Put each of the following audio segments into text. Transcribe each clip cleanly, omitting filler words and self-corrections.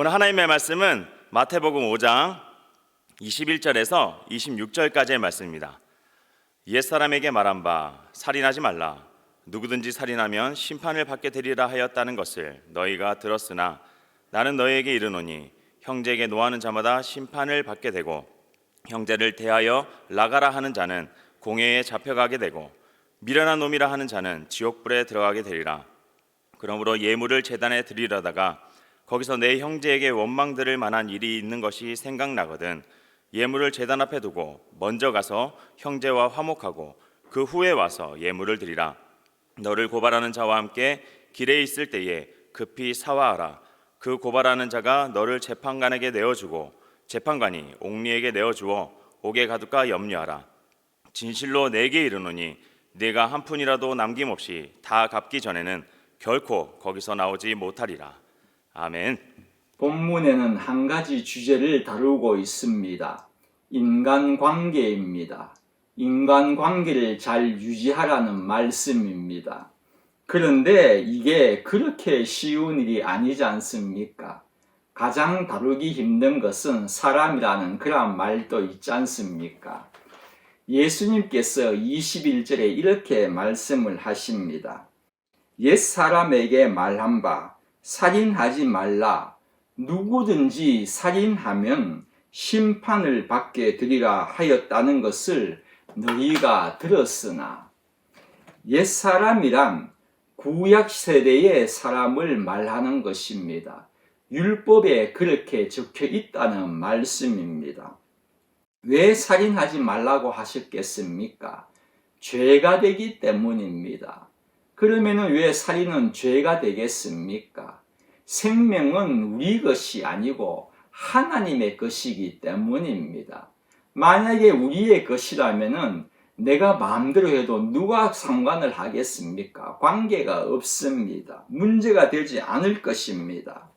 오늘 하나님의 말씀은 마태복음 5장 21절에서 26절까지의 말씀입니다. 옛사람에게 말한 바 살인하지 말라. 누구든지 살인하면 심판을 받게 되리라 하였다는 것을 너희가 들었으나 나는 너희에게 이르노니 형제에게 노하는 자마다 심판을 받게 되고 형제를 대하여 나가라 하는 자는 공회에 잡혀가게 되고 미련한 놈이라 하는 자는 지옥불에 들어가게 되리라. 그러므로 예물을 제단에 드리려다가 거기서 내 형제에게 원망 들을 만한 일이 있는 것이 생각나거든 예물을 제단 앞에 두고 먼저 가서 형제와 화목하고 그 후에 와서 예물을 드리라. 너를 고발하는 자와 함께 길에 있을 때에 급히 사화하라. 그 고발하는 자가 너를 재판관에게 내어주고 재판관이 옥리에게 내어주어 옥에 가둘까 염려하라. 진실로 내게 이르노니 네가 한 푼이라도 남김없이 다 갚기 전에는 결코 거기서 나오지 못하리라. 아멘. 본문에는 한 가지 주제를 다루고 있습니다. 인간관계입니다. 인간관계를 잘 유지하라는 말씀입니다. 그런데 이게 그렇게 쉬운 일이 아니지 않습니까? 가장 다루기 힘든 것은 사람이라는 그런 말도 있지 않습니까? 예수님께서 21절에 이렇게 말씀을 하십니다. 옛사람에게 말한 바 살인하지 말라. 누구든지 살인하면 심판을 받게 되리라 하였다는 것을 너희가 들었으나, 옛사람이란 구약 세대의 사람을 말하는 것입니다. 율법에 그렇게 적혀 있다는 말씀입니다. 왜 살인하지 말라고 하셨겠습니까? 죄가 되기 때문입니다. 그러면은 왜 살인은 죄가 되겠습니까? 생명은 우리 것이 아니고 하나님의 것이기 때문입니다. 만약에 우리의 것이라면은 내가 마음대로 해도 누가 상관을 하겠습니까? 관계가 없습니다. 문제가 되지 않을 것입니다.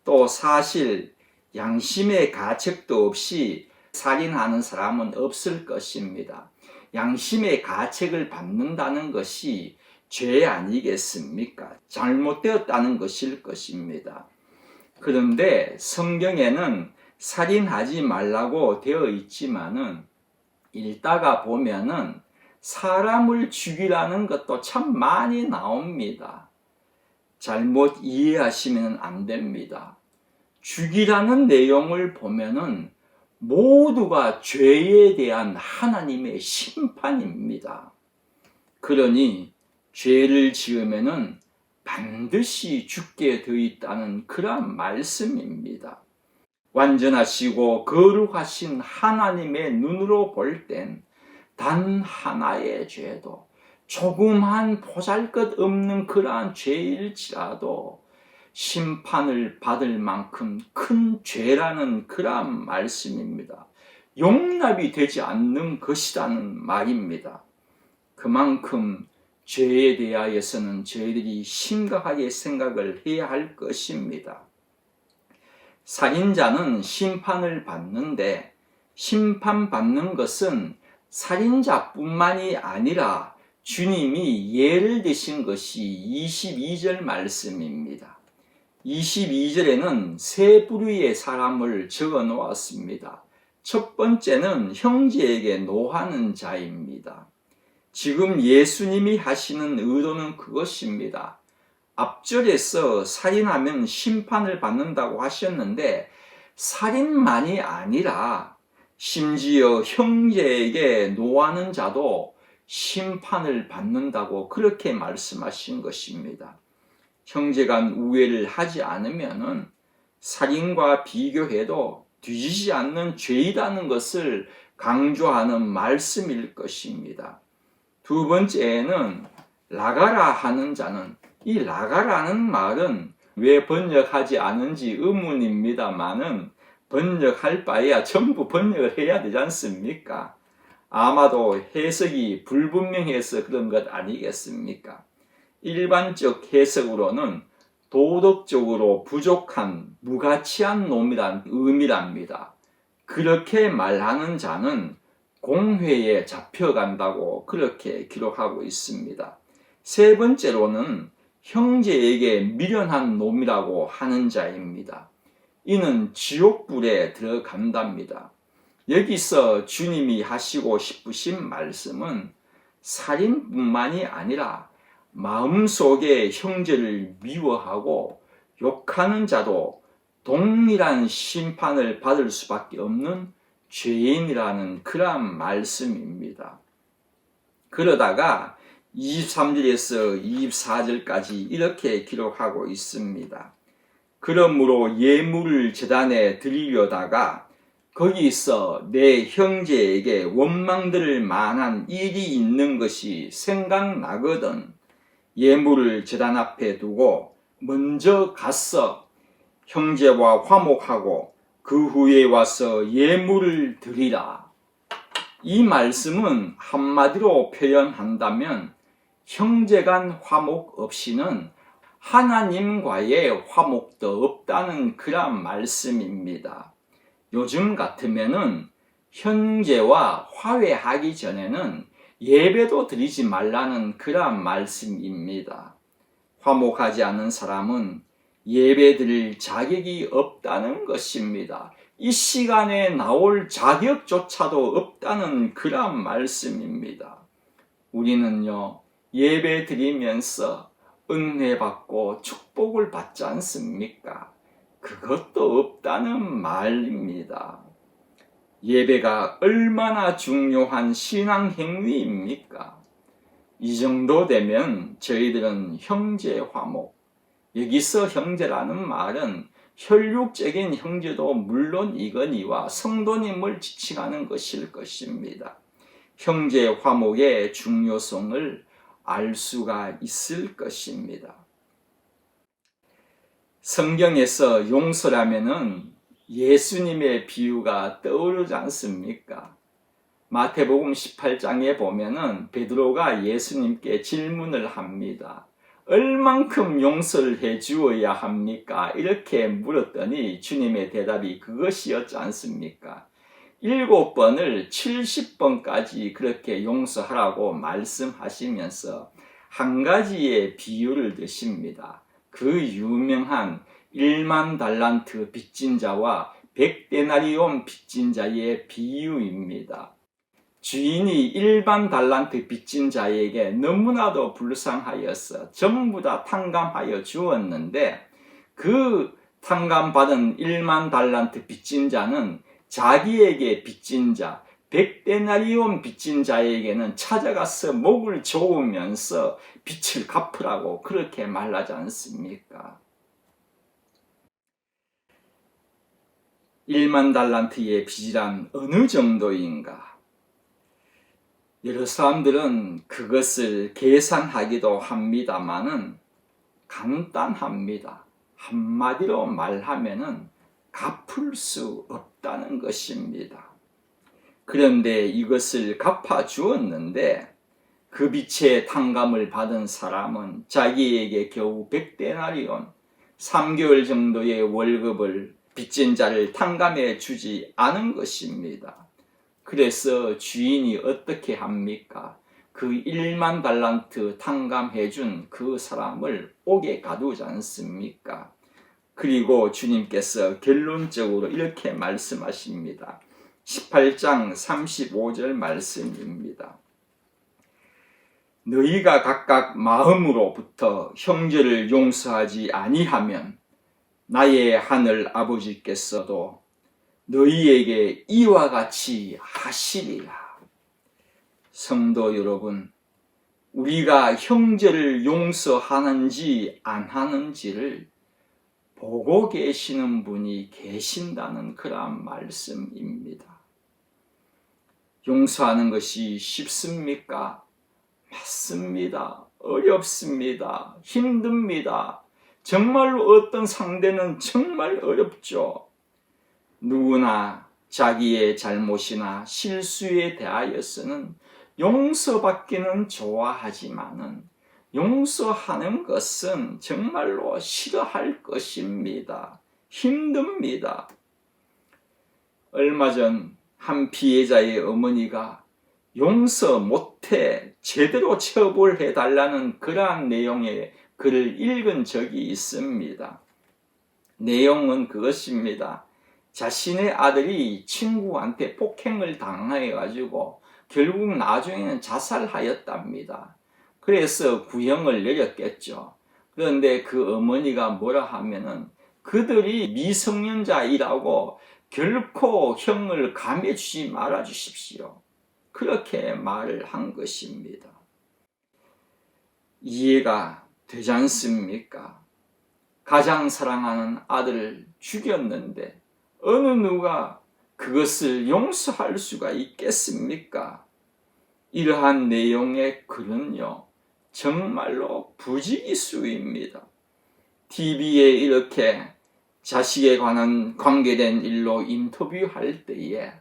또 사실 양심의 가책도 없이 살인하는 사람은 없을 것입니다. 양심의 가책을 받는다는 것이 죄 아니겠습니까? 잘못되었다는 것일 것입니다. 그런데 성경에는 살인하지 말라고 되어 있지만은 읽다가 보면은 사람을 죽이라는 것도 참 많이 나옵니다. 잘못 이해하시면 안 됩니다. 죽이라는 내용을 보면은 모두가 죄에 대한 하나님의 심판입니다. 그러니 죄를 지으면은 반드시 죽게 되어 있다는 그런 말씀입니다. 완전하시고 거룩하신 하나님의 눈으로 볼 땐 단 하나의 죄도 조그만 보잘것없는 그러한 죄일지라도 심판을 받을 만큼 큰 죄라는 그러한 말씀입니다. 용납이 되지 않는 것이라는 말입니다. 그만큼 죄에 대하여서는 저희들이 심각하게 생각을 해야 할 것입니다. 살인자는 심판을 받는데 심판받는 것은 살인자뿐만이 아니라 주님이 예를 드신 것이 22절 말씀입니다. 22절에는 세 부류의 사람을 적어 놓았습니다. 첫 번째는 형제에게 노하는 자입니다. 지금 예수님이 하시는 의도는 그것입니다. 앞절에서 살인하면 심판을 받는다고 하셨는데 살인만이 아니라 심지어 형제에게 노하는 자도 심판을 받는다고 그렇게 말씀하신 것입니다. 형제간 우애를 하지 않으면은 살인과 비교해도 뒤지지 않는 죄이라는 것을 강조하는 말씀일 것입니다. 두 번째는 나가라 하는 자는, 이 나가라는 말은 왜 번역하지 않은지 의문입니다만은 번역할 바에야 전부 번역을 해야 되지 않습니까? 아마도 해석이 불분명해서 그런 것 아니겠습니까? 일반적 해석으로는 도덕적으로 부족한 무가치한 놈이란 의미랍니다. 그렇게 말하는 자는 공회에 잡혀간다고 그렇게 기록하고 있습니다. 세 번째로는 형제에게 미련한 놈이라고 하는 자입니다. 이는 지옥불에 들어간답니다. 여기서 주님이 하시고 싶으신 말씀은 살인뿐만이 아니라 마음속에 형제를 미워하고 욕하는 자도 동일한 심판을 받을 수밖에 없는 죄인이라는 그러한 말씀입니다. 그러다가 23절에서 24절까지 이렇게 기록하고 있습니다. 그러므로 예물을 제단에 드리려다가 거기서 내 형제에게 원망들을 만한 일이 있는 것이 생각나거든 예물을 제단 앞에 두고 먼저 가서 형제와 화목하고 그 후에 와서 예물을 드리라. 이 말씀은 한마디로 표현한다면 형제간 화목 없이는 하나님과의 화목도 없다는 그런 말씀입니다. 요즘 같으면은 형제와 화해하기 전에는 예배도 드리지 말라는 그런 말씀입니다. 화목하지 않은 사람은 예배 드릴 자격이 없다는 것입니다. 이 시간에 나올 자격조차도 없다는 그런 말씀입니다. 우리는요, 예배 드리면서 은혜 받고 축복을 받지 않습니까? 그것도 없다는 말입니다. 예배가 얼마나 중요한 신앙 행위입니까? 이 정도 되면 저희들은 형제 화목, 여기서 형제라는 말은 혈육적인 형제도 물론이거니와 성도님을 지칭하는 것일 것입니다. 형제 화목의 중요성을 알 수가 있을 것입니다. 성경에서 용서라면은 예수님의 비유가 떠오르지 않습니까? 마태복음 18장에 보면은 베드로가 예수님께 질문을 합니다. 얼만큼 용서를 해 주어야 합니까? 이렇게 물었더니 주님의 대답이 그것이었지 않습니까? 7번을 70번까지 그렇게 용서하라고 말씀하시면서 한 가지의 비유를 드십니다. 그 유명한 1만 달란트 빚진 자와 100데나리온 빚진 자의 비유입니다. 주인이 1만 달란트 빚진 자에게 너무나도 불쌍하여서 전부 다 탕감하여 주었는데 그 탕감받은 1만 달란트 빚진 자는 자기에게 빚진 자 100데나리온 빚진 자에게는 찾아가서 목을 조으면서 빚을 갚으라고 그렇게 말하지 않습니까? 1만 달란트의 빚이란 어느 정도인가? 여러 사람들은 그것을 계산하기도 합니다마는 간단합니다. 한마디로 말하면은 갚을 수 없다는 것입니다. 그런데 이것을 갚아 주었는데 그 빚의 탕감을 받은 사람은 자기에게 겨우 100데나리온 3개월 정도의 월급을 빚진 자를 탕감해 주지 않은 것입니다. 그래서 주인이 어떻게 합니까? 그 1만 달란트 탕감해 준 그 사람을 옥에 가두지 않습니까? 그리고 주님께서 결론적으로 이렇게 말씀하십니다. 18장 35절 말씀입니다. 너희가 각각 마음으로부터 형제를 용서하지 아니하면 나의 하늘 아버지께서도 너희에게 이와 같이 하시리라. 성도 여러분, 우리가 형제를 용서하는지 안 하는지를 보고 계시는 분이 계신다는 그러한 말씀입니다. 용서하는 것이 쉽습니까? 맞습니다. 어렵습니다. 힘듭니다. 정말로 어떤 상대는 정말 어렵죠. 누구나 자기의 잘못이나 실수에 대하여서는 용서받기는 좋아하지만은 용서하는 것은 정말로 싫어할 것입니다. 힘듭니다. 얼마 전 한 피해자의 어머니가 용서 못해 제대로 처벌해 달라는 그러한 내용의 글을 읽은 적이 있습니다. 내용은 그것입니다. 자신의 아들이 친구한테 폭행을 당해가지고 결국 나중에는 자살하였답니다. 그래서 구형을 내렸겠죠. 그런데 그 어머니가 뭐라 하면은 그들이 미성년자이라고 결코 형을 감해주지 말아 주십시오. 그렇게 말을 한 것입니다. 이해가 되지 않습니까? 가장 사랑하는 아들을 죽였는데 어느 누가 그것을 용서할 수가 있겠습니까? 이러한 내용의 글은요, 정말로 부지기수입니다. TV에 이렇게 자식에 관한 관계된 일로 인터뷰할 때에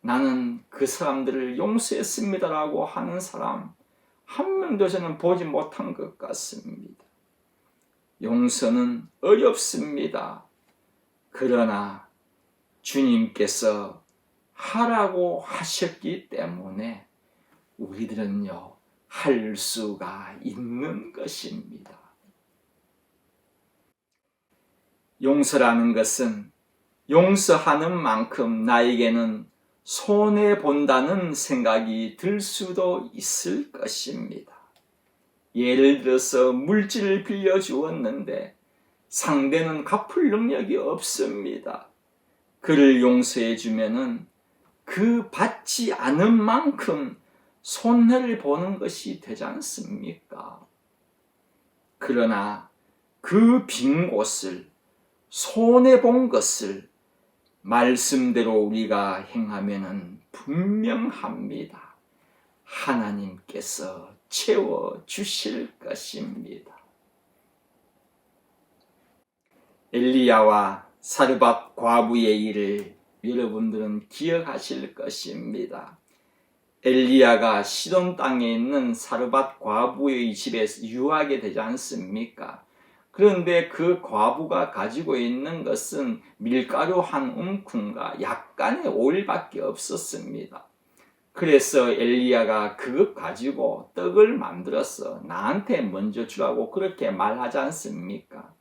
나는 그 사람들을 용서했습니다라고 하는 사람 한 명도 저는 보지 못한 것 같습니다. 용서는 어렵습니다. 그러나 주님께서 하라고 하셨기 때문에 우리들은요, 할 수가 있는 것입니다. 용서라는 것은 용서하는 만큼 나에게는 손해본다는 생각이 들 수도 있을 것입니다. 예를 들어서 물질을 빌려주었는데 상대는 갚을 능력이 없습니다. 그를 용서해 주면은 그 받지 않은 만큼 손해를 보는 것이 되지 않습니까? 그러나 그 빈 곳을 손해본 것을 말씀대로 우리가 행하면은 분명합니다. 하나님께서 채워주실 것입니다. 엘리야와 사르밧 과부의 일을 여러분들은 기억하실 것입니다. 엘리야가 시돈 땅에 있는 사르밧 과부의 집에 유하게 되지 않습니까? 그런데 그 과부가 가지고 있는 것은 밀가루 한 움큼과 약간의 오일밖에 없었습니다. 그래서 엘리야가 그것 가지고 떡을 만들어서 나한테 먼저 주라고 그렇게 말하지 않습니까?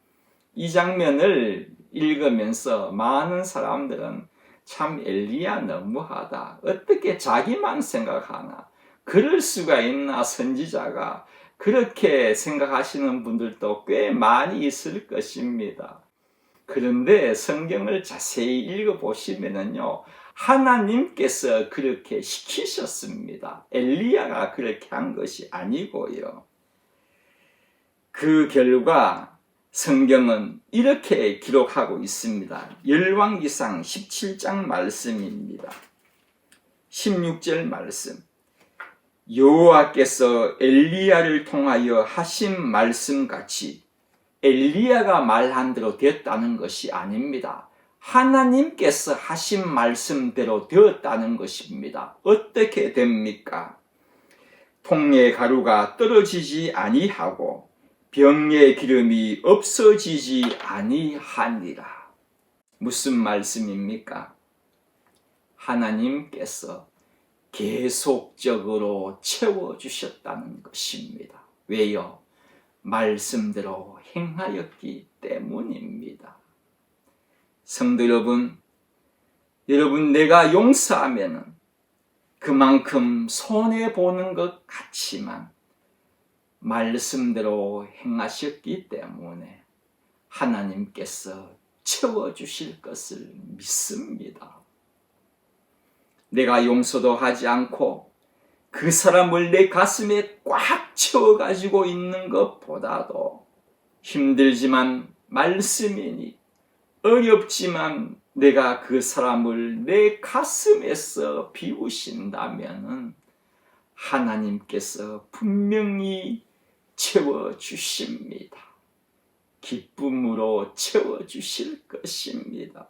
이 장면을 읽으면서 많은 사람들은 참 엘리야 너무하다. 어떻게 자기만 생각하나? 그럴 수가 있나 선지자가? 그렇게 생각하시는 분들도 꽤 많이 있을 것입니다. 그런데 성경을 자세히 읽어보시면요, 하나님께서 그렇게 시키셨습니다. 엘리야가 그렇게 한 것이 아니고요. 그 결과 성경은 이렇게 기록하고 있습니다. 열왕기상 17장 말씀입니다. 16절 말씀. 여호와께서 엘리야를 통하여 하신 말씀같이 엘리야가 말한 대로 되었다는 것이 아닙니다. 하나님께서 하신 말씀대로 되었다는 것입니다. 어떻게 됩니까? 통의 가루가 떨어지지 아니하고 병의 기름이 없어지지 아니하니라. 무슨 말씀입니까? 하나님께서 계속적으로 채워주셨다는 것입니다. 왜요? 말씀대로 행하였기 때문입니다. 성도 여러분, 내가 용서하면 그만큼 손해보는 것 같지만 말씀대로 행하셨기 때문에 하나님께서 채워주실 것을 믿습니다. 내가 용서도 하지 않고 그 사람을 내 가슴에 꽉 채워가지고 있는 것보다도 힘들지만 말씀이니 어렵지만 내가 그 사람을 내 가슴에서 비우신다면 하나님께서 분명히 채워주십니다. 기쁨으로 채워주실 것입니다.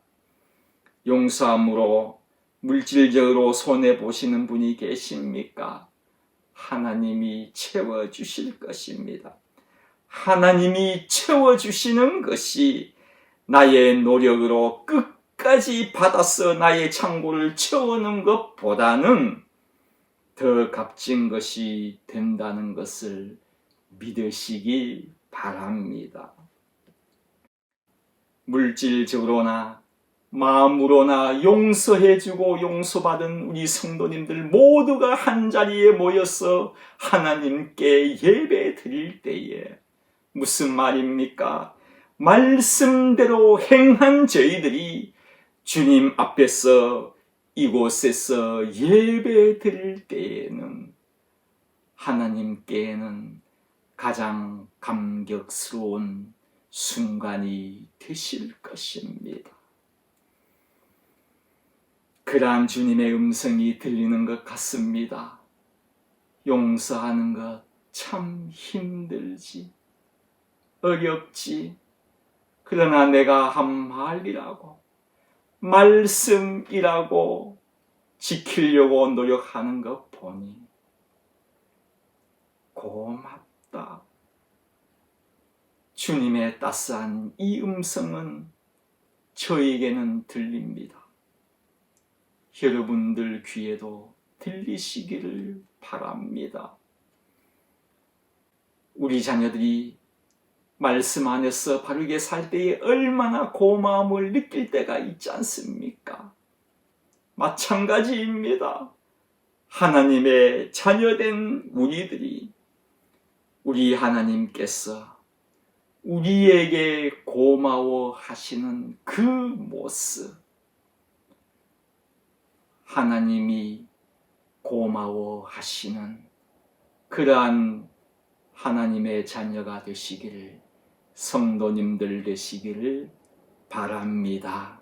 용서함으로 물질적으로 손해보시는 분이 계십니까? 하나님이 채워주실 것입니다. 하나님이 채워주시는 것이 나의 노력으로 끝까지 받아서 나의 창고를 채우는 것보다는 더 값진 것이 된다는 것을 믿으시기 바랍니다. 물질적으로나 마음으로나 용서해주고 용서받은 우리 성도님들 모두가 한자리에 모여서 하나님께 예배 드릴 때에 무슨 말입니까? 말씀대로 행한 저희들이 주님 앞에서 이곳에서 예배 드릴 때에는 하나님께는 가장 감격스러운 순간이 되실 것입니다. 그러한 주님의 음성이 들리는 것 같습니다. 용서하는 것 참 힘들지, 어렵지. 그러나 내가 한 말이라고, 말씀이라고 지키려고 노력하는 것 보니 고맙다. 주님의 따스한 이 음성은 저에게는 들립니다. 여러분들 귀에도 들리시기를 바랍니다. 우리 자녀들이 말씀 안에서 바르게 살 때에 얼마나 고마움을 느낄 때가 있지 않습니까? 마찬가지입니다. 하나님의 자녀된 우리들이 우리 하나님께서 우리에게 고마워하시는 그 모습, 하나님이 고마워하시는 그러한 하나님의 자녀가 되시기를, 성도님들 되시기를 바랍니다.